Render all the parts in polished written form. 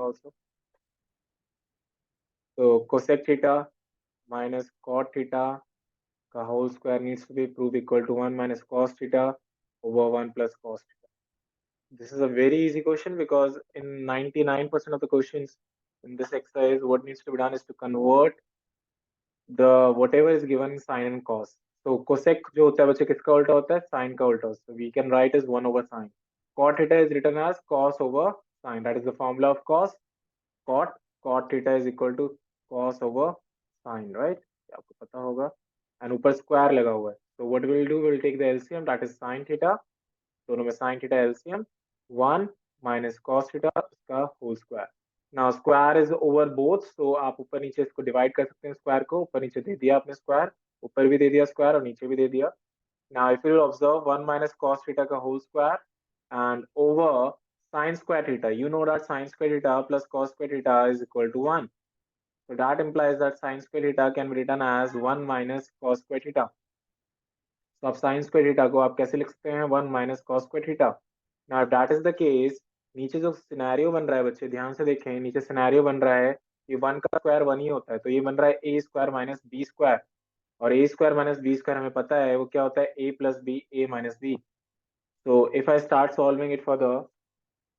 also. So cosec theta minus cot theta का whole square needs to be proved equal to 1 minus cos theta over 1 plus cos theta. This is a very easy question because in 99% of the questions in this exercise, what needs to be done is to convert the whatever is given sin and cos. So cosec जो होता है बच्चे किसका उल्टा होता है? Sin का उल्टा. So we can write as 1 over sin. Cot theta is written as cos over sin. That is the formula of cos. Cot theta is equal to cos over sin, right? ये आपको पता होगा. And ऊपर square लगा हुआ है. So what we'll do, we'll take the LCM, that is sin theta. दोनों में sin theta LCM 1 minus cos theta उसका whole square. Now square is over both, so आप ऊपर नीचे इसको डिवाइड कर सकते हैं. स्क्वायर को ऊपर नीचे दे दिया आपने स्क्वायर, ऊपर भी दे दिया स्क्वायर और नीचे भी दे दिया. Now if you observe 1 minus cos theta का whole square and over sin square theta, you know that sin square theta plus cos square theta is equal to 1. So that implies that sin square theta can be written as 1 minus cos square theta. तो आप sign square theta को आप कैसे लिख सकते हैं? 1 minus cos square theta. Now if that is the case, नीचे जो सिनेरियो बन रहा है बच्चे ध्यान से देखें, नीचे सिनेरियो बन रहा है कि 1 का स्क्वायर 1 ही होता है, तो ये बन रहा है a square minus b square. और a square minus b square हमें पता है वो क्या होता है? A plus b, a minus b. तो if I start solving it further,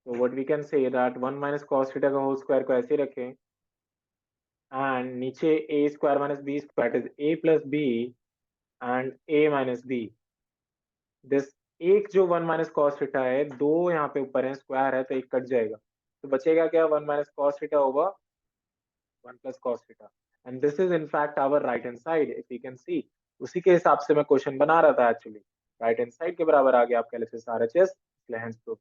तो what we can say that 1 minus cos theta का होल स्क्वायर को ऐसे रखें एंड नीचे a square minus b square is a plus b and a minus b. This एक जो 1 minus cos theta है, दो यहाँ पे ऊपर है स्क्वायर है, तो एक कट जाएगा, तो बचेगा क्या? 1 minus cos theta over 1 plus cos theta. And this is in fact our right hand side, if you can see. उसी के हिसाब से मैं क्वेश्चन बना रहा था एक्चुअली. राइट हैंड साइड के बराबर आ गया आपका एलएचएस आरएचएस. हेंस प्रूफ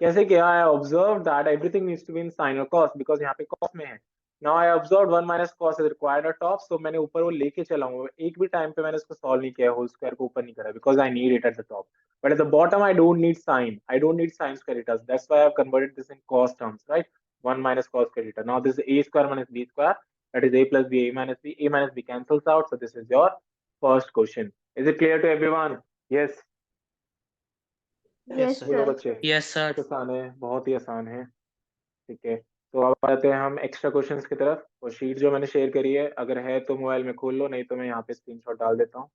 कैसे किया? I observe that everything needs to be in sine और कॉस बिकॉज यहाँ पे कॉस में है. Now I observe 1 minus cos is required at top, so मैंने ऊपर वो लेके चला हूँ. एक भी टाइम पे मैंने इसको सॉल्व नहीं किया, होल स्क्वायर को ऊपर नहीं करा because I need it at the top. But at the bottom, I don't need sine. I don't need sine square theta. That's why I've converted this in cos terms, right? 1 minus cos square theta. Now this is a square minus b square. That is a plus b, a minus b. A minus b cancels out. So this is your first question. Is it clear to everyone? Yes. Yes, बोलो sir. बच्चे. Yes, sir. बहुत आसान है, बहुत ही आसान है. ठीक है, तो अब आते हैं हम एक्स्ट्रा क्वेश्चंस की तरफ. और शीट जो मैंने शेयर करी है, अगर है तो मोबाइल में खोल लो, नहीं तो मैं यहाँ पे स्क्रीनशॉट डाल देता हूँ.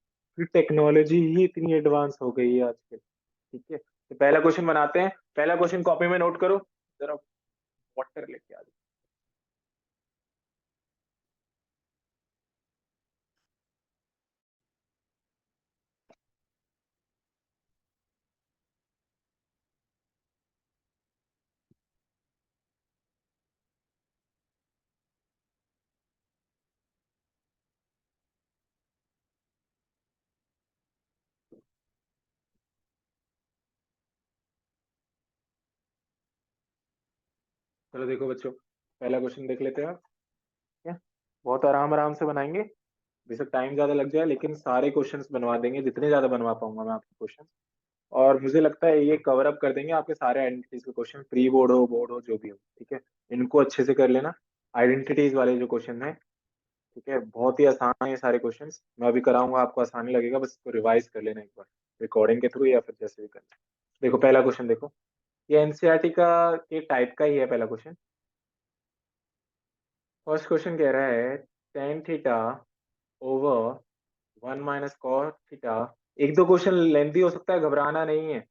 टेक्नोलॉजी ही इतनी एडवांस हो गई है आजकल. ठीक है, तो पहला क्वेश्चन बनाते हैं. पहला क्वेश्चन कॉपी में नोट करो जरा. वाटर लेके आ जाओ. चलो देखो बच्चों, पहला क्वेश्चन देख लेते हैं. ठीक है, बहुत आराम आराम से बनाएंगे. बेशक टाइम ज्यादा लग जाए, लेकिन सारे क्वेश्चंस बनवा देंगे जितने ज्यादा बनवा पाऊंगा मैं आपके क्वेश्चन. और मुझे लगता है ये कवर अप कर देंगे आपके सारे आइडेंटिटीज के क्वेश्चन, प्री बोर्ड हो बोर्ड हो जो भी हो. ठीक है, इनको अच्छे से कर लेना. आइडेंटिटीज वाले जो क्वेश्चन है, ठीक है, बहुत ही आसान है ये सारे क्वेश्चंस. मैं अभी कराऊंगा, आपको आसानी लगेगा, बस इसको रिवाइज कर लेना एक बार रिकॉर्डिंग के थ्रू या फिर जैसे भी करना. देखो पहला क्वेश्चन देखो, ये एनसीईआरटी का के टाइप का ही है पहला क्वेश्चन. फर्स्ट क्वेश्चन कह रहा है tan theta over 1 minus cot theta. एक दो क्वेश्चन लेंथी हो सकता है, घबराना नहीं है.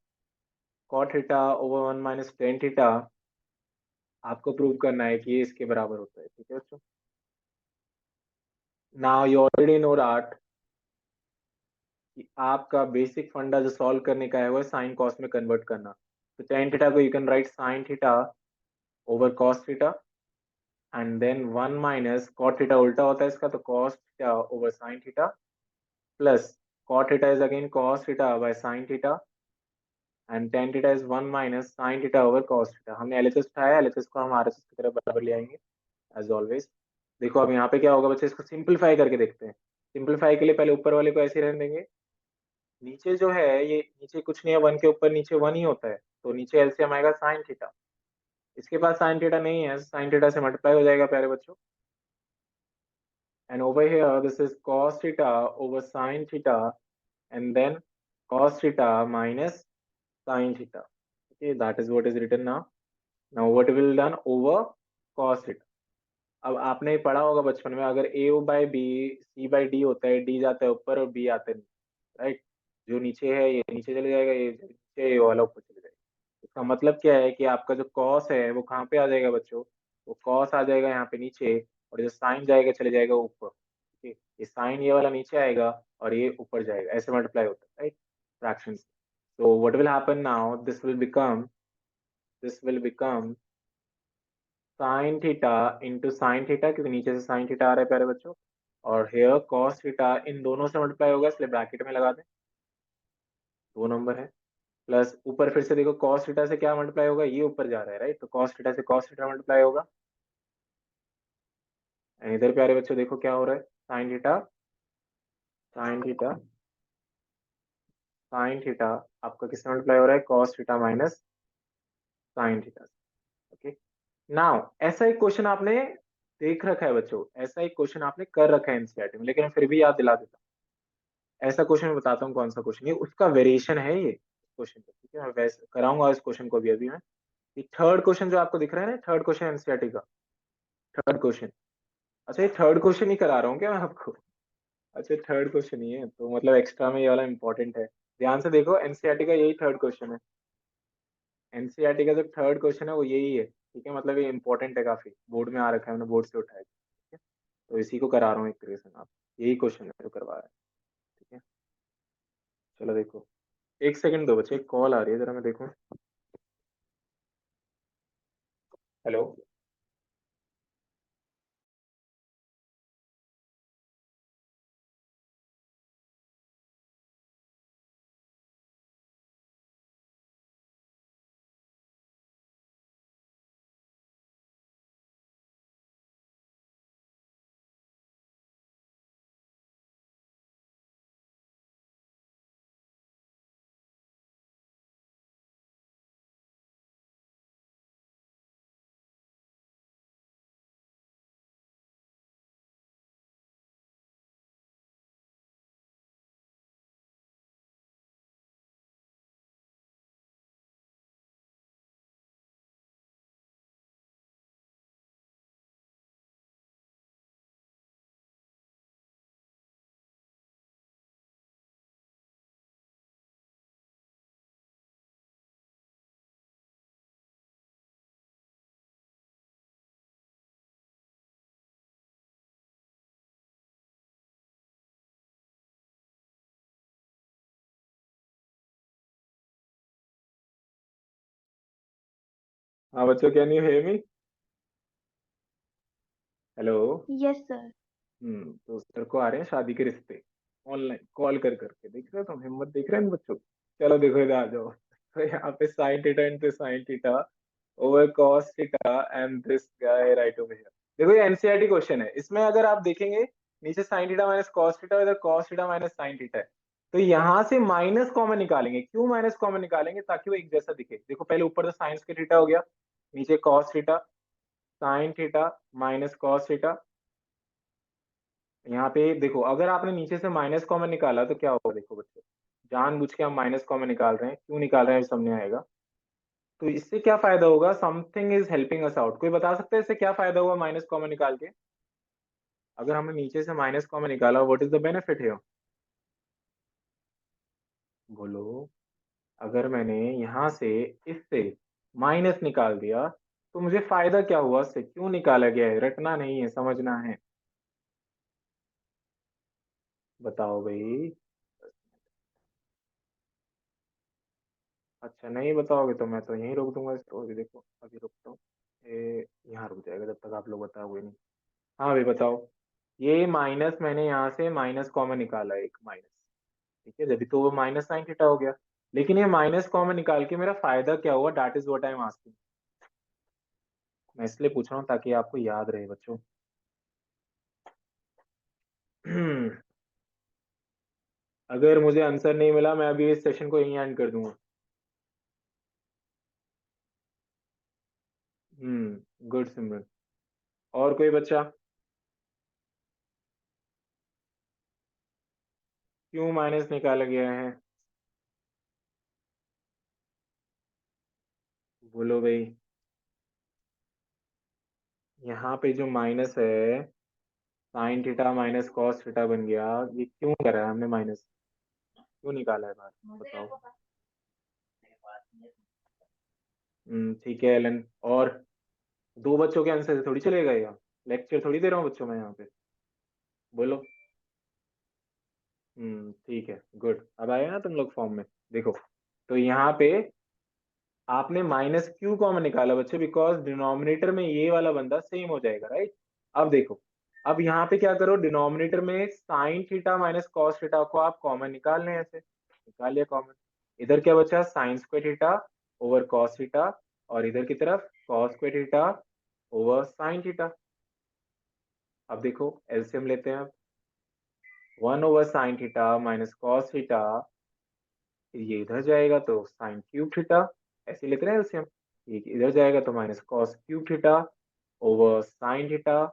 cot theta over 1 minus tan theta आपको प्रूव करना है कि ये इसके बराबर होता है. ठीक है बच्चों, now you already know that कि आपका बेसिक फंडा जो सॉल्व करने का है वो है साइन कॉस में कन्वर्ट करना. तो tan थीटा को you can write sine theta over cos theta and then 1 minus cot theta उल्टा होता है इसका, तो cos theta over sine theta plus cot theta is again cos theta by sine theta and tan theta is 1 minus sin theta over cos theta. हमने LHS उठाया, LHS को हम RHS की तरफ बराबर ले आएंगे एज ऑलवेज. देखो अब यहाँ पे क्या होगा बच्चे, इसको सिंपलीफाई करके देखते हैं. सिंपलीफाई के लिए पहले ऊपर वाले को ऐसे रहने देंगे. नीचे जो है ये नीचे कुछ नहीं है, 1 के ऊपर नीचे 1 ही होता है, तो नीचे एलसीएम आएगा साइन थीटा. इसके पास साइन थीटा नहीं है, साइन थीटा से मल्टीप्लाई हो जाएगा प्यारे बच्चों. And over here this is cos theta over sin theta and then cos theta minus sin theta. Okay, that is what is written now. Now what we will done over cos theta. अब आपने पढ़ा होगा बचपन में, अगर a by b c by d होता है, D जाता है ऊपर और बी आता है नीचे, राइट। जो नीचे है ये नीचे चले जाएगा, ये जो नीचे है ये वाला ऊपर चले जाएगा। इसका मतलब क्या है कि आपका जो कॉस है वो कहाँ पे आ जाएगा बच्चों, वो कॉस आ जाएगा यहाँ पे नीचे, और जो साइन जाएगा चले जाएगा ऊपर, ठीक है। ये साइन ये वाला नीचे आएगा और ये ऊपर जाएगा, ऐसे मल्टीप्लाई होता है, right, fraction. so what will happen now, this will become sine theta into sine theta, क्योंकि नीचे से साइन थीटा आ रहा है प्यारे बच्चों, और हेयर कॉस थीटा, इन दोनों से मल्टीप्लाई होगा इसलिए ब्रैकेट में लगा दें, 2 नंबर है। प्लस ऊपर फिर से देखो कॉस थीटा से क्या मल्टीप्लाई होगा, ये ऊपर जा रहा है, राइट, तो कॉस थीटा से कॉस थीटा मल्टीप्लाई होगा। एंड इधर प्यारे बच्चों देखो क्या हो रहा है, sine theta sine theta sine theta आपका किससे मल्टीप्लाई हो रहा है, cos theta minus sine theta. Okay, now ऐसा एक क्वेश्चन आपने देख रखा है बच्चों, ऐसा एक क्वेश्चन आपने कर रखा है एनसीईआरटी में, लेकिन मैं फिर भी याद दिला देता हूँ। ऐसा क्वेश्चन मैं बताता हूँ कौन सा क्वेश्चन, ये उसका वेरिएशन है ये क्वेश्चन पे, ठीक है। मैं वैसे कराऊंगा इस क्वेश्चन को भी अभी मैं। ये थर्ड क्वेश्चन जो आपको दिख रहा है ना, थर्ड क्वेश्चन एनसीईआरटी का, थर्ड क्वेश्चन। अच्छा, ये थर्ड क्वेश्चन ही करा रहा हूँ क्या मैं आपको? अच्छा, थर्ड क्वेश्चन ही है तो मतलब एक्स्ट्रा में ये वाला इंपॉर्टेंट है। ध्यान से देखो, एनसीईआरटी का यही थर्ड क्वेश्चन है। एनसीईआरटी का जो थर्ड क्वेश्चन है वो यही है, ठीक है। मतलब ये इंपॉर्टेंट है काफी, बोर्ड में आ रखा है, मैंने बोर्ड से उठाया, ठीक है। तो इसी को करा रहा हूँ एक तरीके से, आप यही क्वेश्चन है जो करवा रहा है, ठीक है। चलो देखो, एक सेकंड दो बच्चे, एक कॉल आ रही है, जरा मैं देखूँ। हेलो। हाँ बच्चों, can you hear me? Hello. Yes sir. तो सर को आ रहे हैं शादी के रिश्ते, ऑनलाइन कॉल कर करके, देख रहे हो तुम, हिम्मत देख रहे हैं बच्चों। चलो देखो इधर आ जाओ। तो यहाँ पे sine theta into sine theta over cos theta and this guy right over here. देखो ये एनसीईआरटी क्वेश्चन है, इसमें अगर आप देखेंगे नीचे sine theta minus cos theta, इधर cos theta minus sine theta है। तो यहाँ से माइनस कॉमन निकालेंगे, क्यों माइनस कॉमन निकालेंगे, ताकि वो एक जैसा दिखे। देखो पहले ऊपर तो साइंस के थीटा हो गया, नीचे cos theta, sine theta minus cos theta. यहाँ पे देखो, अगर आपने नीचे से माइनस कॉमन निकाला तो क्या होगा, देखो बच्चों, जानबूझ के हम माइनस कॉमन निकाल रहे हैं, क्यों निकाल रहे हैं सामने आएगा। तो इससे क्या फायदा होगा, something is helping us out, कोई बता सकता है इससे क्या फायदा हुआ माइनस कॉमन निकाल के? अगर हमने नीचे से माइनस कॉमन निकाला, व्हाट इज द बेनिफिट है, बोलो। अगर मैंने यहाँ से इससे माइनस निकाल दिया तो मुझे फायदा क्या हुआ, इससे क्यों निकाला गया है, रटना नहीं है, समझना है। बताओ भाई। अच्छा नहीं बताओगे तो मैं तो यहीं रोक दूंगा इसको, अभी देखो अभी रुकता हूँ, ये यहाँ रुक जाएगा जब तक आप लोग बताओगे नहीं। हाँ भाई बताओ। ये माइनस मैंने यहाँ से माइनस कॉमन निकाला है, एक माइनस, ठीक है, जब तो वो माइनस साइन थीटा हो गया। लेकिन ये माइनस कॉमन निकाल के मेरा फायदा क्या हुआ, that is what I am asking. मैं इसलिए पूछ रहा हूँ ताकि आपको याद रहे बच्चों। अगर मुझे आंसर नहीं मिला, मैं अभी इस सेशन को यहीं एंड कर दूंगा। गुड सिमरन। और कोई बच्चा? क्यों माइनस निकाला गया है, बोलो भाई। यहाँ पे जो माइनस है, sine theta minus cos theta बन गया। ये क्यों करा है हमने माइनस, क्यों निकाला है बाहर, बताओ। ठीक है एलन। और दो बच्चों के आंसर से थोड़ी चलेगा यार, लेक्चर थोड़ी दे रहा हूँ बच्चों में यहाँ पे। बोलो। ठीक है, गुड। अब आए ना तुम लोग फॉर्म में। देखो, तो यहाँ पे आपने माइनस क्यू कॉमन निकाला बच्चे, बिकॉज डिनोमिनेटर में ये वाला बंदा सेम हो जाएगा, राइट। अब देखो, अब यहाँ पे क्या करो, डिनोमिनेटर में sign theta minus cos theta को आप कॉमन निकाल लें, ऐसे निकाल लिया कॉमन। इधर क्या बचा, sign square theta over cos theta, और इधर की तरफ cos square theta over sine theta. अब देखो एलसीएम लेते हैं अब। 1 over sine theta minus cos theta, ये इधर जाएगा तो साइन क्यूब थीटा, ऐसे लेते हैं एलसीएम। ये इधर जाएगा तो minus cos cube theta over sine theta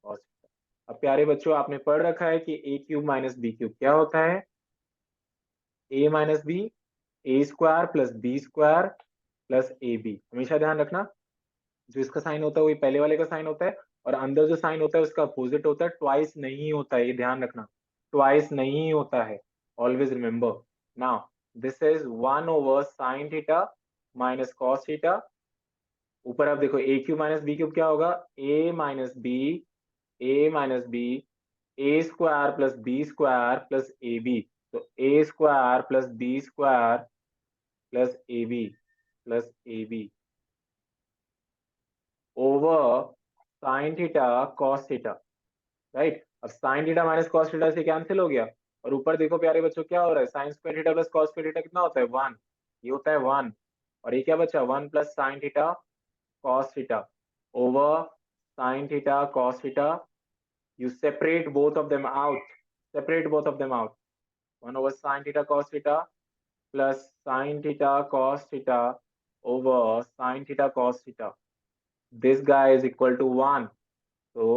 cos theta. अब प्यारे बच्चों, आपने पढ़ रखा है कि a cube minus b cube क्या होता है, a minus b, a square plus b square plus a b. हमेशा ध्यान रखना, जो इसका साइन होता है वही पहले वाले का साइन होता है, और अंदर जो साइन होता है उसका अपोजिट होता है, ट्वाइस नहीं होता है, ये ध्यान रखना, ट्वाइस नहीं होता है। Always remember. Now this is 1 over sine theta minus cos theta. ऊपर आप देखो a cube minus b cube क्या होगा, a minus b, a minus b, a square plus b square plus a b. तो a square plus b square plus a b plus a b over sine theta cos theta, right. अब sine theta minus cos theta से cancel हो गया, और ऊपर देखो प्यारे बच्चों क्या हो रहा है, sign square theta plus cos square theta कितना होता है, 1। ये होता है 1, और ये क्या बचा, 1 plus sign theta cos theta over sine theta cos theta. You separate both of them out. Separate both of them out. 1 over sine theta cos theta plus sine theta cos theta over sine theta cos theta. This guy is equal to 1. तो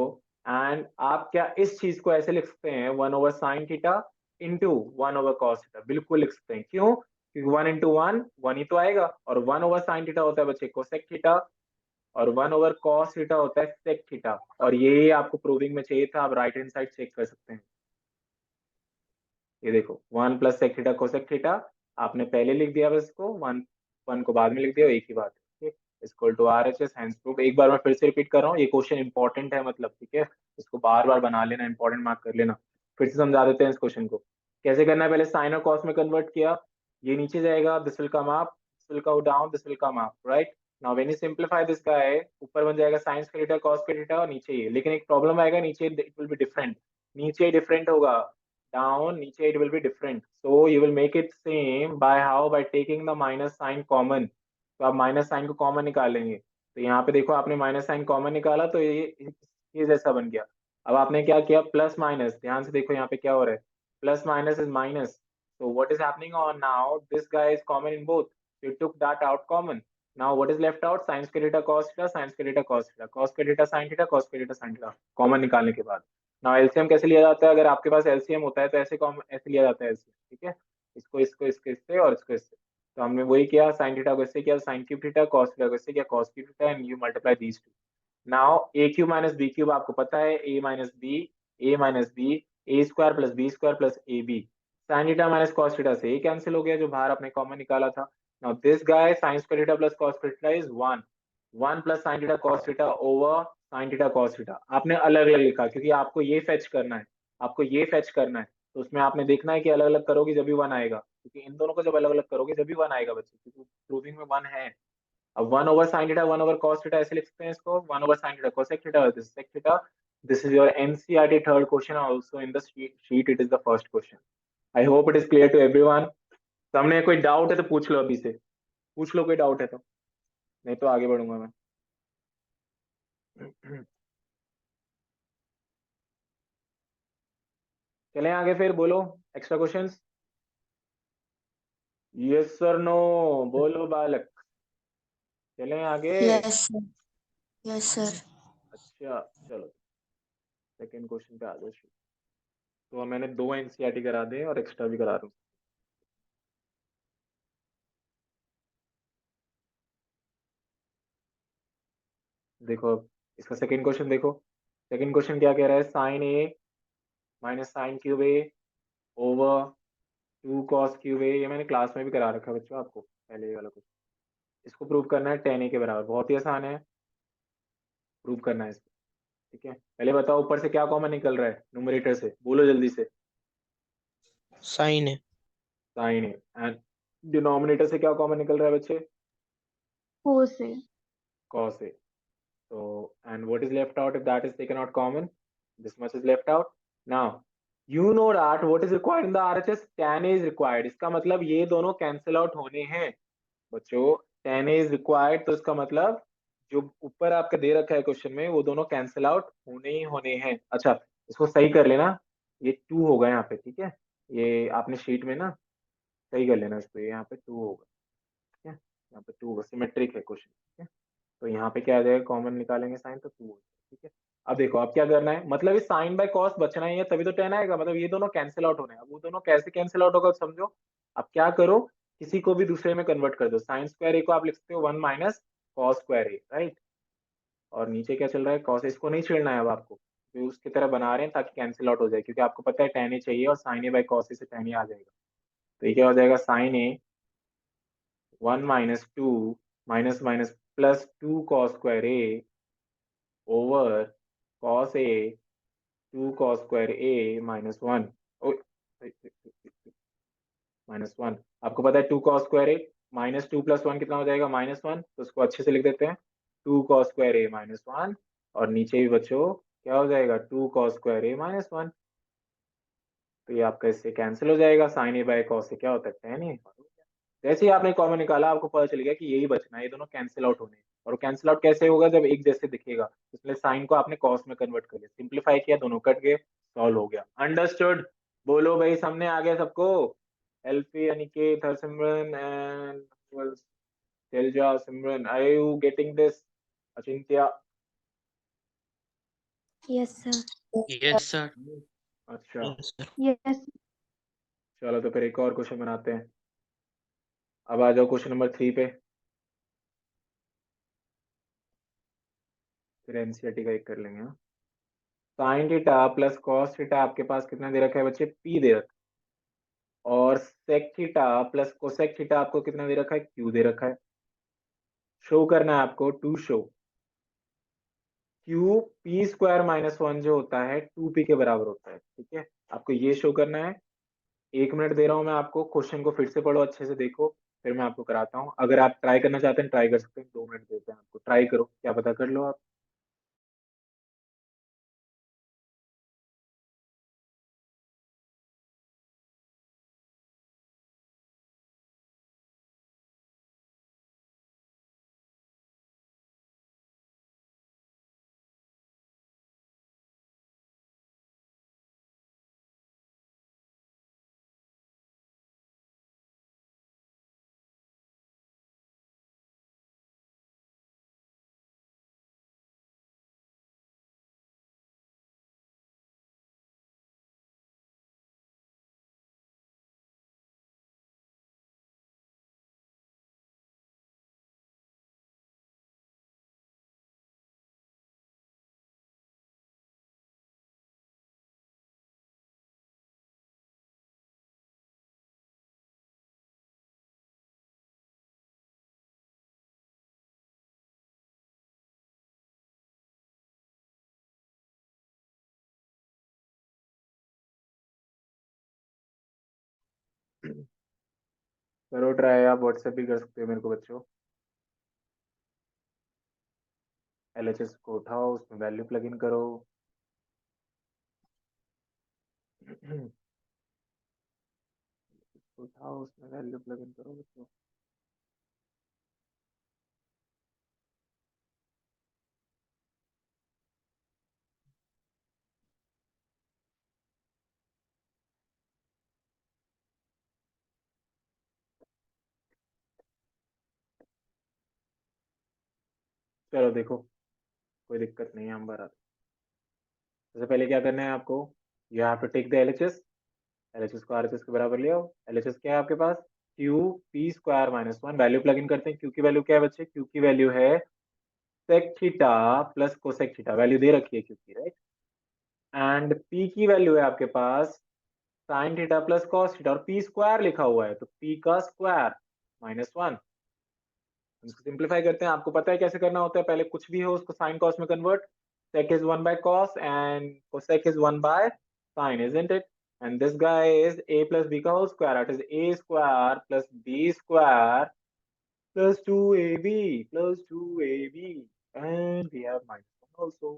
and आप क्या इस चीज को ऐसे लिख सकते हैं, 1 over sin theta into 1 over cos theta, बिल्कुल लिख सकते हैं। क्यों, क्योंकि 1 into 1 1 ही तो आएगा, और 1 over sin थीटा होता है बच्चे कोसेक थीटा, और 1 over cos थीटा होता है सेक थीटा। और ये आपको प्रूविंग में चाहिए था, आप राइट हैंड साइड चेक कर सकते हैं। ये देखो 1 plus sec theta cosec theta, आपने पहले लिख दिया बस इसको, वन वन को बाद में लिख दिया, एक ही बात है। Equal to R H S hence proof. एक बार मैं फिर से रिपीट कर रहा हूँ, ये क्वेश्चन इंपॉर्टेंट है, मतलब ठीक है, इसको बार बार बना लेना, इंपॉर्टेंट मार्क कर लेना। फिर से समझा देते हैं इस क्वेश्चन को कैसे करना है। पहले साइन और कॉस में कन्वर्ट किया, ये नीचे जाएगा, this will come up, this will go down, this will come up, right. Now when you simplify this guy, ऊपर बन जाएगा sign square theta cos square theta, और नीचे ये, लेकिन एक प्रॉब्लम आएगा, नीचे इट विल बी डिफरेंट, नीचे डिफरेंट होगा, down niche it will be different, so you will make it same by how, by taking the minus sign common। तो आप माइनस साइन को कॉमन निकालेंगे, तो यहाँ पे देखो आपने माइनस साइन कॉमन निकाला, तो ये जैसा बन गया। अब आपने क्या किया, प्लस माइनस, ध्यान से देखो यहाँ पे क्या हो रहा है, plus minus is minus, so what is happening on now, this guy is common in both, you took that out common, now what is left out, sin square theta cos theta, sin square theta cos theta, cos square theta sin theta, cos square theta sin theta, common निकालने के बाद। ना LCM कैसे लिया जाता है, अगर आपके पास एलसीएम होता है तो ऐसे ऐसे लिया जाता है एलसीएम, ठीक है, इसको इसको इसके इससे और इसको इससे। तो हमने वही किया, साइन थीटा को इससे किया sine cube theta, cos theta को इससे किया cos cube theta, and you multiply these two. Now a cube minus b cube आपको पता है, a minus b, a minus b, a square plus b square plus a b. Sine theta minus cos theta से ये cancel हो गया, जो बाहर आपने कॉमन निकाला था। Now this guy sign square theta plus cos theta is 1, 1 plus sign theta cos theta over sine theta cos theta. आपने अलग अलग लिखा क्योंकि आपको ये फेच करना है, आपको ये फेच करना है, तो उसमें आपने देखना है कि अलग अलग करोगे जब भी 1 आएगा, क्योंकि इन दोनों को जब अलग अलग करोगे जब भी 1 आएगा बच्चे, क्योंकि प्रूविंग में 1 है। अब 1 over sin theta 1 over cos theta ऐसे लिख सकते हैं इसको, 1 over sin theta cosec theta, this sec theta. This is your NCERT third question, also in the sheet it is the first question. I hope it is clear to everyone. सामने कोई doubt है तो पूछ लो, अभी से पूछ लो कोई doubt है तो, नहीं तो आगे बढ़ूंगा मैं। चलें आगे, फिर बोलो extra questions. Yes sir no, बोलो बालक। चलें आगे। Yes sir. Yes sir. अच्छा चलो, सेकंड क्वेश्चन पे आ जाओ। तो मैंने 2 एनसीईआरटी करा दे और एक्स्ट्रा भी करा दूं। देखो इसका सेकंड क्वेश्चन देखो। सेकंड क्वेश्चन क्या कह रहा है, साइन ए माइनस साइन क्यूब ए ओवर 2 cos क्यूब ए। ये मैंने क्लास में भी करा रखा है बच्चों आपको, पहले ये वाला कुछ। इसको प्रूव करना है tan a के बराबर, बहुत ही आसान है, प्रूव करना है इसको। ठीक है, पहले बताओ ऊपर से क्या कॉमन निकल रहा है, न्यूमरेटर से बोलो जल्दी से। साइन है। Sign A. एंड डिनोमिनेटर से क्या कॉमन निकल रहा है बच्चे, cos A. cos a. So, and what is left out if that is taken out common? This much is left out. Now, you know that what is required in the RHS? Tan A is required. इसका मतलब ये दोनों cancel out होने हैं बच्चों। tan A is required, तो इसका मतलब जो ऊपर आपका दे रखा है क्वेश्चन में वो दोनों कैंसिल आउट होने ही होने हैं। अच्छा, इसको सही कर लेना, ये 2 होगा यहाँ पे। ठीक है, ये आपने शीट में ना सही कर लेना इसको, ये यहाँ पे 2 होगा। ठीक है, यहाँ पे 2 होगा, सिमेट्रिक है क्वेश्चन। ठीक है, तो यहाँ पे क्या आ जाएगा, कॉमन निकालेंगे साइन तो 2 हो जाएगा। ठीक है, अब देखो अब क्या करना है, मतलब ये साइन बाय कॉस बचना ही है तभी तो tan आएगा, मतलब ये दोनों कैंसिल आउट होने हैं। अब वो दोनों कैसे कैंसिल आउट होगा समझो। अब क्या करो, किसी को भी दूसरे में कन्वर्ट कर दो। साइन स्क्वायर ए को आप लिख सकते हो 1 माइनस कॉस स्क्वायर ए, राइट। और नीचे क्या चल रहा है, कॉस। इसको नहीं छेड़ना है अब आपको, जो उसकी तरह बना रहे हैं ताकि कैंसिल आउट हो जाए, क्योंकि आपको पता है tan ए चाहिए और sign A by cos A से tan ए आ जाएगा। तो ये क्या हो जाएगा, sine a 1 minus 2 minus minus plus 2 cos square a over cos a 2 cos square a minus 1 minus 1। आपको पता है 2 cos square a minus 2 plus 1 कितना हो जाएगा, माइनस 1। तो उसको अच्छे से लिख देते हैं 2 cos स्क्वायर ए माइनस 1, और नीचे भी बच्चों क्या हो जाएगा 2 cos स्क्वायर ए माइनस 1। तो ये आपका इससे कैंसिल हो जाएगा, साइन ए बाय कॉस से क्या होता है tan ए। जैसे ही आपने कॉमन निकाला आपको पता चल गया कि यही बचना है, ये दोनों कैंसिल आउट होने हैं। और कैंसिल आउट कैसे होगा, जब एक जैसे दिखेगा, इसलिए साइन को आपने कॉस में कन्वर्ट कर लिया, सिंप्लीफाई किया, दोनों कट गए, सॉल्व हो गया। अंडरस्टूड, बोलो भाई, सामने आ गया सबको। Elfie, Aniket, Harsimran and Telja, Simran, are you getting this? Achintya? Yes, sir. Yes sir. अच्छा, यस सर। Yes. चलो तो फिर एक और क्वेश्चन बनाते हैं। अब आ जाओ क्वेश्चन नंबर 3 पे, फिर एनसीईआरटी का एक कर लेंगे। Sign theta plus cos theta आपके पास कितना दे रखा है बच्चे, पी दे रखा है। और sec theta plus cosec theta आपको कितना दे रखा है, क्यू दे रखा है। शो करना है आपको, to show Q P square minus 1 जो होता है 2p के बराबर होता है। ठीक है, आपको ये शो करना है। 1 मिनट दे रहा हूं मैं आपको, क्वेश्चन को फिर से पढ़ो, अच्छे से देखो, फिर मैं आपको कराता हूँ। अगर आप ट्राई करना चाहते हैं ट्राई कर सकते हैं, 2 मिनट देते हैं आपको, ट्राई करो, क्या पता कर लो आप। करो ट्राई, आप व्हाट्सएप भी कर सकते हो मेरे को बच्चों। एलएचएस को उठाओ, उसमें वैल्यू प्लग इन करो। उठाओ, उसमें वैल्यू प्लग इन करो बच्चों। चलो देखो, कोई दिक्कत नहीं है, हम भरा। सबसे पहले क्या करना है आपको, you have to take the LHS. LHS को आरएचएस के बराबर ले आओ। एलएचएस क्या है आपके पास, q P square minus 1। Value plug in करते हैं, क्यू की वैल्यू क्या है बच्चे, क्यू की वैल्यू है sec theta plus cosec theta, value दे रखी है क्योंकि, राइट। एंड पी की वैल्यू है आपके पास sine theta plus cos theta, और पी स्क्वायर लिखा हुआ है, तो पी का स्क्वायर -1। इसको सिंप्लीफाई करते हैं, आपको पता है कैसे करना होता है, पहले कुछ भी हो उसको साइन कॉस में convert. sec is 1 by cos and cosec is 1 by sin, isn't it? And this guy is a plus b का whole square, that is a square plus b square plus 2ab plus 2ab, and we have -1 also.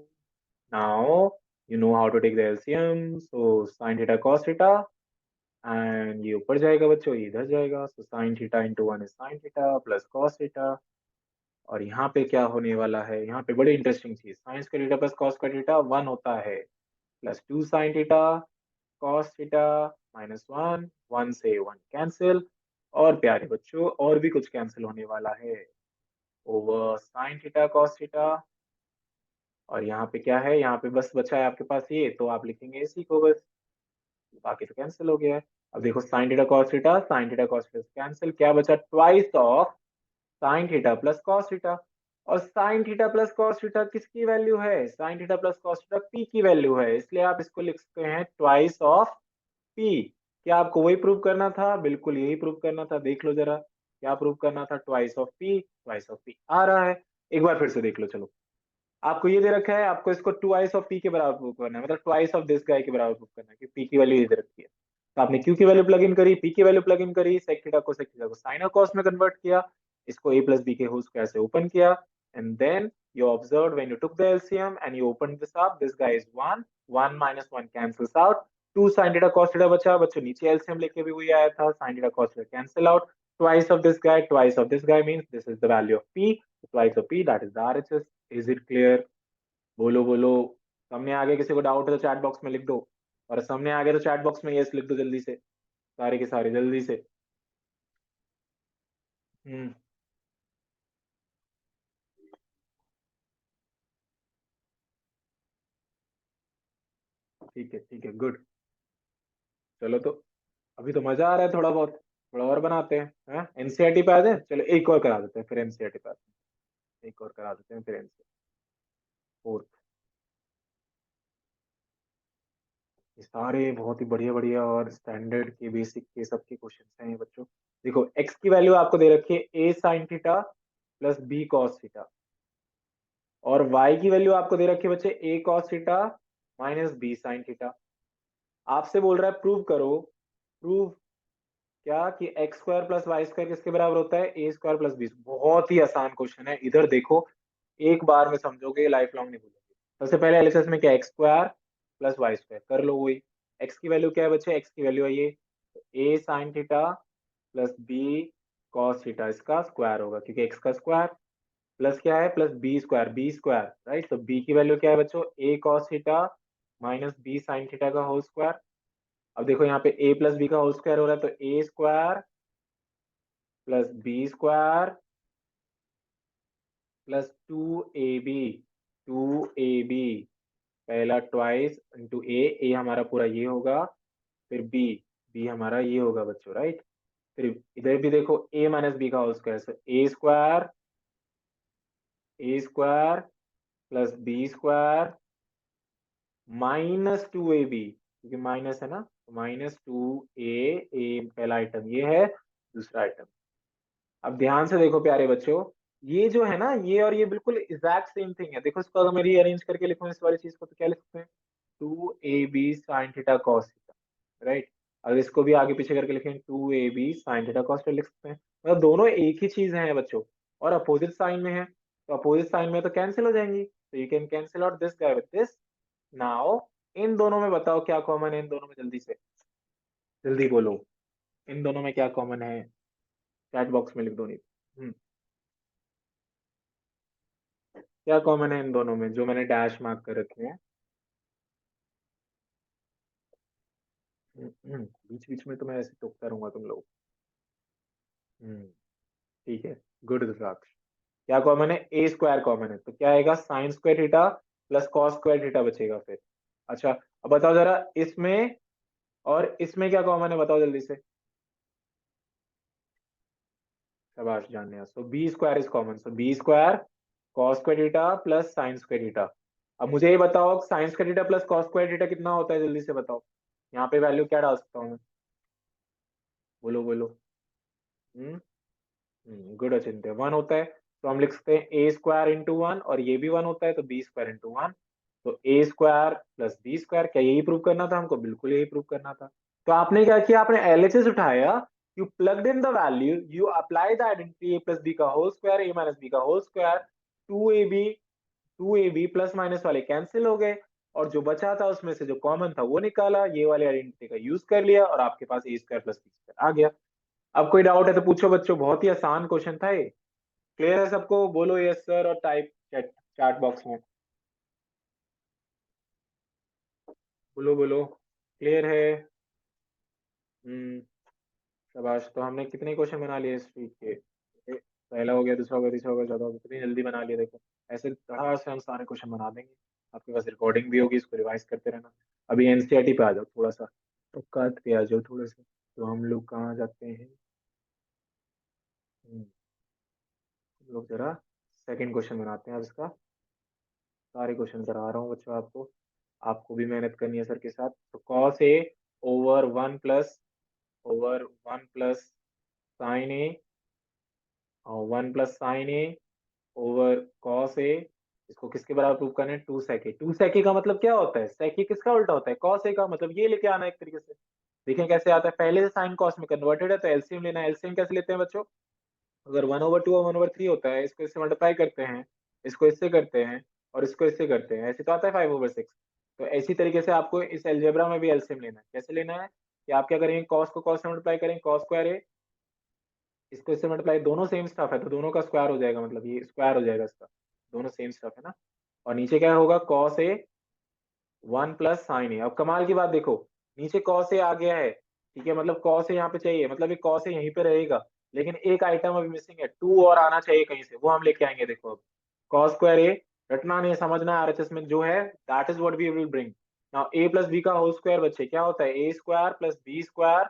Now you know how to take the LCM, so sin theta cos theta, and ये ऊपर जाएगा बच्चों, ये इधर जाएगा, so sin theta into 1 is sin theta plus cos theta। और यहाँ पे क्या होने वाला है, यहाँ पे बड़ी इंटरेस्टिंग चीज, sign square theta plus cos square theta 1 होता है, plus 2 sign theta cos theta -1, 1 से 1 कैंसिल, और प्यारे बच्चों और भी कुछ कैंसिल होने वाला है, over sine theta cos theta. और यहाँ पे क्या है, यहाँ पे बस बचा है आपके पास ये, तो आप लिखेंगे इसी को बस, बाकी तो कैंसिल हो गया है। अब देखो sine theta cos theta, sine theta cos theta cancel, क्या बचा, twice of sine theta plus cos theta. और sine theta plus cos theta किसकी वैल्यू है, sine theta plus cos theta p की वैल्यू है, इसलिए आप इसको लिख सकते हैं ट्वाइस ऑफ पी। क्या आपको वही प्रूव करना था, बिल्कुल यही प्रूव करना था, देख लो जरा क्या प्रूव करना था, twice of p, twice of p आ रहा है, एक बार फिर से देख लो। चलो, आपको ये दे रखा है, आपको इसको ट्वाइस ऑफ पी के बराबर प्रूव करना है, मतलब ट्वाइस ऑफ दिस गाय के बराबर प्रूव करना है, कि पी की वैल्यू दे रखी है, तो आपने क्यू की वैल्यू प्लग इन करी, पी की वैल्यू प्लग इन करी, सेक थीटा को साइन और कॉस में कन्वर्ट किया, इसको a plus b के होल स्क्वायर से ओपन किया, and then you observed when you took the LCM and you opened this up, this guy is 1, 1 minus 1 cancels out, 2 sin theta cos theta बचा, बच्चों नीचे LCM लेके भी वही आया था, sin theta cos theta cancel out, twice of this guy means this is the value of p, twice of p, that is the RHS। is it clear? बोलो बोलो, सामने आगे किसी को डाउट है तो चैट बॉक्स में लिख दो, और सामने आगे तो चैट बॉक्स में यस लिख दो जल्दी से, सारे के सारे जल्दी से। ठीक है गुड। चलो तो अभी तो मजा आ रहा है थोड़ा बहुत, थोड़ा और बनाते हैं, एनसीईआरटी पे आ जाए, चलो एक और करा देते हैं, फिर एनसीईआरटी पे आते हैं, एक और करा देते हैं, फिर एनसीईआरटी फोर्थ। ये सारे बहुत ही बढ़िया बढ़िया और स्टैंडर्ड के बेसिक के सबके क्वेश्चन हैं बच्चों। देखो एक्स की वैल्यू आपको दे रखी है a sine theta plus b cos theta, और वाई की वैल्यू आपको दे रखी है बच्चे a cos theta minus b sine theta. आपसे बोल रहा है प्रूव करो, प्रूव क्या, कि x square plus y square किसके बराबर होता है, ए स्क्वायर प्लस बी। बहुत ही आसान क्वेश्चन है, इधर देखो, एक बार में समझोगे, लाइफ लॉन्ग नहीं भूलोगे। सबसे पहले एलएचएस में क्या, x square plus y square कर लो, वही एक्स की वैल्यू क्या है बच्चे, एक्स की वैल्यू है ये a sine theta plus b cos theta, इसका स्क्वायर होगा क्योंकि एक्स का स्क्वायर, प्लस क्या है, प्लस बी स्क्वायर, राइट। तो बी की वैल्यू क्या है बच्चों, a cos theta minus b sine theta का होल स्क्वायर। अब देखो यहाँ पे a प्लस बी का होल स्क्वायर हो रहा है, तो a square plus b square plus 2ab, 2ab, पहला ट्वाइस इंटू ए हमारा पूरा ये होगा, फिर बी हमारा ये होगा बच्चों, राइट। फिर इधर भी देखो a माइनस बी का whole square, so a square plus b square -2ab, क्योंकि माइनस है ना, -2a, पहला आइटम ये है, दूसरा आइटम। अब ध्यान से देखो प्यारे बच्चों, ये जो है ना, ये और ये बिल्कुल एग्जैक्ट सेम थिंग है। देखो इसको अगर मैं रीअरेंज करके लिखूं इस वाली चीज को, तो क्या लिख सकते हैं, 2ab sign theta cos theta, right. अगर इसको भी आगे पीछे करके लिखें 2ab sign theta cos theta लिख सकते हैं, मतलब दोनों एक ही चीज है बच्चों, और अपोजिट साइन में है, तो अपोजिट साइन में तो कैंसिल हो जाएंगी, तो you can cancel out this guy with this. Now in दोनों में बताओ क्या कॉमन है, इन दोनों में जल्दी से, जल्दी बोलो, इन दोनों में क्या कॉमन है, चैट बॉक्स में लिख दो नहीं। क्या कॉमन है इन दोनों में जो मैंने डैश मार्क कर रखे हैं, बीच बीच में तो मैं ऐसे टोकता रहूंगा तुम लोग। ठीक है, गुड रुद्राक्ष। क्या कॉमन है, ए स्क्वायर कॉमन है, तो क्या आएगा, sign square theta plus cos square theta बचेगा फिर। अच्छा अब बताओ जरा, इसमें और इसमें क्या कॉमन है, बताओ जल्दी से, शाबाश Janiya. So b square is common, so b square cos square theta plus sine square theta. अब मुझे ये बताओ sine square theta plus cos square theta कितना होता है, जल्दी से बताओ। यहाँ पे वैल्यू क्या डाल सकता हूँ मैं, बोलो बोलो। गुड अचिंत्य, 1 होता है तो हम लिख सकते हैं ए स्क्वायर इंटू 1, और ये भी 1 होता है तो बी स्क्वायर इंटू 1। तो a square plus b square, क्या यही प्रूव करना था हमको? बिल्कुल यही प्रूव करना था। तो आपने क्या किया, आपने एलएचएस उठाया, you plugged in the value, you apply the identity a plus b का whole square, a minus b का whole square, 2ab plus minus वाले कैंसिल हो गए, और जो बचा था उसमें से जो कॉमन था वो निकाला, ये वाले आइडेंटिटी का यूज कर लिया, और आपके पास ए स्क्वायर प्लस बी स्क्वायर आ गया। अब कोई डाउट है तो पूछो बच्चों, बहुत ही आसान क्वेश्चन था ये। क्लियर है सबको? बोलो यस सर, और टाइप चैट बॉक्स में बोलो बोलो, क्लियर है? शाबाश। तो हमने कितने क्वेश्चन बना लिए इस वीक के? पहला हो गया, दूसरा हो गया, तीसरा हो गया, चौथा हो गया। कितनी जल्दी बना लिए देखो। ऐसे धड़ाधड़ से हम सारे क्वेश्चन बना देंगे। आपके पास रिकॉर्डिंग भी होगी, इसको रिवाइज करते रहना। अभी एनसीईआरटी पे आ जाओ थोड़ा सा, तो कट पे आ जाओ थोड़े से। तो हम लोग कहाँ जाते हैं? हम लोग जरा सेकंड क्वेश्चन बनाते हैं अब इसका। सारे क्वेश्चन करा रहा हूँ बच्चों आपको, आपको भी मेहनत करनी है सर के साथ। तो cos A over one plus sign ए, और 1 + sin a ओवर कॉस ए, इसको किसके बराबर प्रूव करना है? 2 sec a। 2 sec a का मतलब क्या होता है? sec a किसका उल्टा होता है? cos a का। मतलब ये लेके आना है एक तरीके से। देखें कैसे आता है, पहले से साइन कॉस में कन्वर्टेड है तो एलसीएम लेना है। एलसीएम कैसे लेते हैं बच्चों? अगर 1/2 और 1/3 होता है, इसको इससे मल्टीप्लाई करते हैं, इसको इससे करते हैं, और इसको इससे करते हैं, ऐसे तो आता है 5/6। तो इसी तरीके से आपको इस एलजेब्रा में भी एलसीएम लेना है। कैसे लेना है कि आप क्या करेंगे, कॉस को कॉस से मल्टीप्लाई करेंगे, कॉस स्क्वायर ए, इसको इससे मल्टीप्लाई, दोनों सेम स्टफ है तो दोनों का स्क्वायर हो जाएगा, मतलब ये स्क्वायर हो जाएगा इसका, दोनों सेम स्टफ है ना। और नीचे क्या होगा, कॉस ए 1 + sin a। अब कमाल की बात देखो, नीचे कॉस ए आ गया है, ठीक है, मतलब कॉस ए यहाँ पे चाहिए, मतलब ये कॉस ए यहीं पे रहेगा, लेकिन एक आइटम अभी मिसिंग है, 2 और आना चाहिए कहीं से, वो हम लेके आएंगे। देखो अब कॉस स्क्वायर ए, रटना नहीं, समझना, आरएचएस में जो है that is what we will bring. Now a plus b का होल स्क्वायर बच्चे क्या होता है? A square plus b square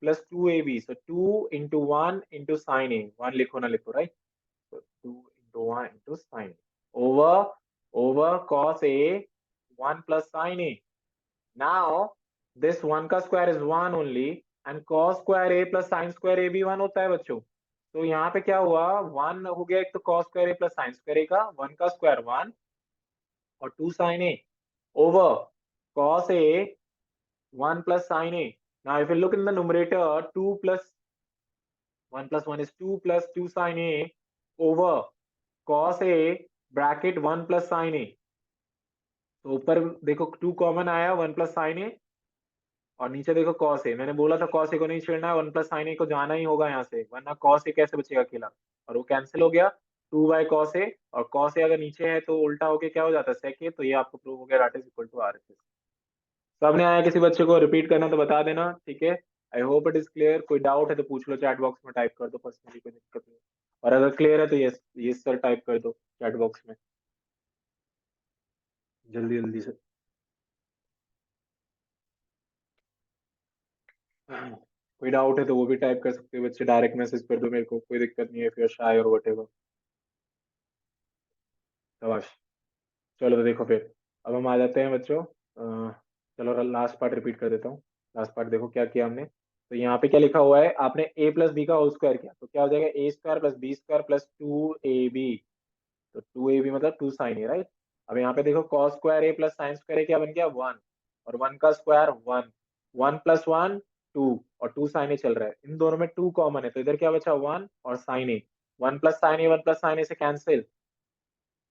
plus 2ab, so 2 × 1 × sin a, 1 लिखो ना लिखो, right? so 2 × 1 × sin over cos a 1 + sin a। now this 1 का square is 1 only, and cos square a plus sin square a भी 1 होता है बच्चों। तो यहाँ पे क्या हुआ, 1 हो गया एक तो cos square a plus sin square a का, 1 का स्क्वायर 1, और 2 sin a over cos a 1 + sin a। now if you look in the numerator, 2 plus 1 + 1 is 2 plus 2 sin a over cos a bracket 1 + sin a। तो ऊपर देखो 2 common आया, 1 + sin a, और नीचे देखो cos a। मैंने बोला था cos a को नहीं छेड़ना है, 1 + sin a को जाना ही होगा यहाँ से, वरना cos a कैसे बचेगा अकेला, और वो कैंसिल हो गया 2/cos a, और cos a अगर नीचे है तो उल्टा होके क्या हो जाता है, sec a। तो ये आपको प्रूव हो गया that is equal to RHS। सबने आया, किसी बच्चे को रिपीट करना तो बता देना, ठीक है। आई होप इट इज क्लियर। कोई डाउट है तो पूछ लो, चैट बॉक्स में टाइप कर दो पर्सनली, कोई दिक्कत नहीं। और अगर क्लियर है तो यस यस सर टाइप कर दो चैट बॉक्स में, जल्दी जल्दी से। कोई डाउट है तो वो भी टाइप कर सकते हो बच्चे, डायरेक्ट मैसेज कर दो मेरे को, कोई दिक्कत नहीं है, फिर शाय और वटेवर। शाबाश। चलो तो देखो फिर, अब हम आ जाते हैं बच्चों, चलो लास्ट पार्ट रिपीट कर देता हूँ। लास्ट पार्ट देखो क्या किया हमने। तो यहाँ पे क्या लिखा हुआ है, आपने a प्लस बी का होल स्क्वायर किया, तो क्या हो जाएगा, a square plus b square plus 2ab। तो 2ab मतलब 2 sin a, राइट? अब यहाँ पे देखो cos square a plus sine square a क्या बन गया, 1, और 1 का स्क्वायर 1, 1 + 1 2, और 2 sin a चल रहा है, इन दोनों में 2 कॉमन है, तो इधर क्या बचा, 1 और sin a। 1 + sin a 1 + sin a से कैंसिल,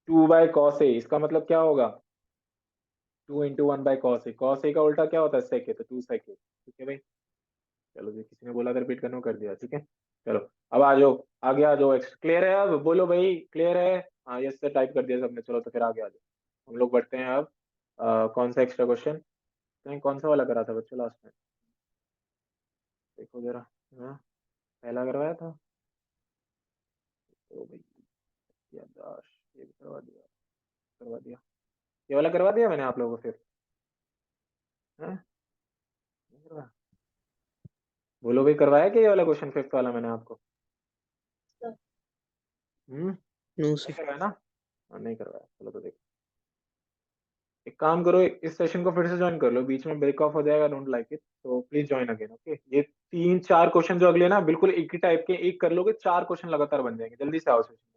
2/cos a, इसका मतलब क्या होगा, 2 × 1/cos a। cos a का उल्टा क्या होता है, sec a, तो 2 sec a, ठीक है भाई। चलो जी, किसी ने बोला था रिपीट करने को, कर दिया, ठीक है। चलो अब आ जाओ, आगे आ जाओ। क्लियर है अब, बोलो भाई क्लियर है? हाँ यस सर टाइप कर दिया सबने। चलो तो फिर आगे आ जाओ, हम लोग बढ़ते हैं अब। कौन सा एक्स्ट्रा क्वेश्चन, नहीं कौन सा वाला करा था बच्चों लास्ट में, देखो जरा। हाँ, पहला करवाया था तो भाई, याददाश्त, ये भी करवा दिया, करवा दिया, ये वाला करवा दिया मैंने आप लोगों को फिर। हाँ, नहीं करवाया? बोलो भाई, करवाया क्या ये वाला क्वेश्चन फिफ्थ वाला मैंने आपको? हम्म, नो नहीं सर। करवाया ना? हाँ, नहीं करवाया, चलो तो देखो। एक काम करो, इस सेशन को फिर से ज्वाइन कर लो, बीच में ब्रेक ऑफ हो जाएगा, डोंट लाइक इट, तो प्लीज ज्वाइन अगेन, ओके? ये 3-4 क्वेश्चन जो अगले ना बिल्कुल एक ही टाइप के, एक कर लोगे 4 क्वेश्चन लगातार बन जाएंगे, जल्दी से आओ सेशन।